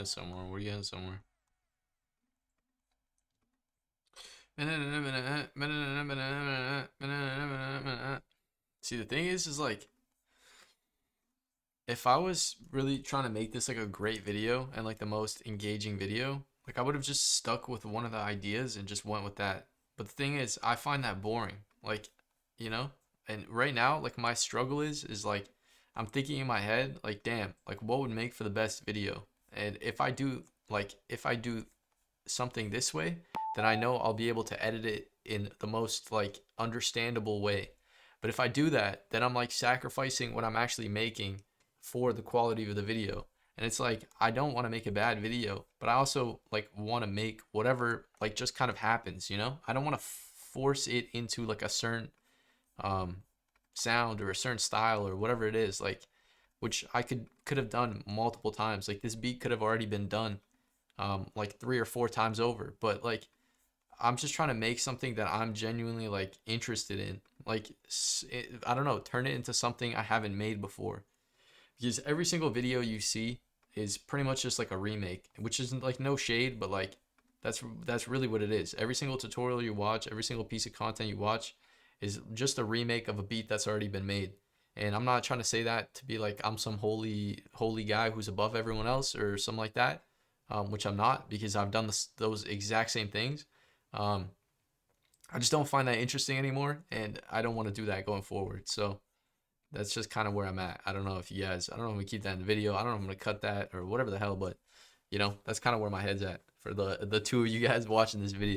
getting somewhere. We're getting somewhere. See, the thing is like, if I was really trying to make this like a great video and like the most engaging video, like I would have just stuck with one of the ideas and just went with that. But the thing is, I find that boring. Like, you know? And right now, like my struggle is like I'm thinking in my head, like, damn, like what would make for the best video? And if I do something this way, then I know I'll be able to edit it in the most like understandable way. But if I do that, then I'm like sacrificing what I'm actually making for the quality of the video. And it's like I don't want to make a bad video, but I also like want to make whatever like just kind of happens, you know? I don't want to force it into like a certain um sound or a certain style or whatever it is, like which I could have done multiple times. Like this beat could have already been done like 3 or 4 times over, but like I'm just trying to make something that I'm genuinely like interested in. Like I don't know, turn it into something I haven't made before. Because every single video you see is pretty much just like a remake, which isn't like no shade, but like that's really what it is. Every single tutorial you watch, every single piece of content you watch is just a remake of a beat that's already been made. And I'm not trying to say that to be like I'm some holy guy who's above everyone else or something like that, which I'm not, because I've done those exact same things. Um, I just don't find that interesting anymore, and I don't want to do that going forward. So that's just kind of where I'm at. I don't know if you guys, I don't know if we keep that in the video. I don't know if I'm gonna cut that or whatever the hell, but that's kind of where my head's at for the two of you guys watching this video.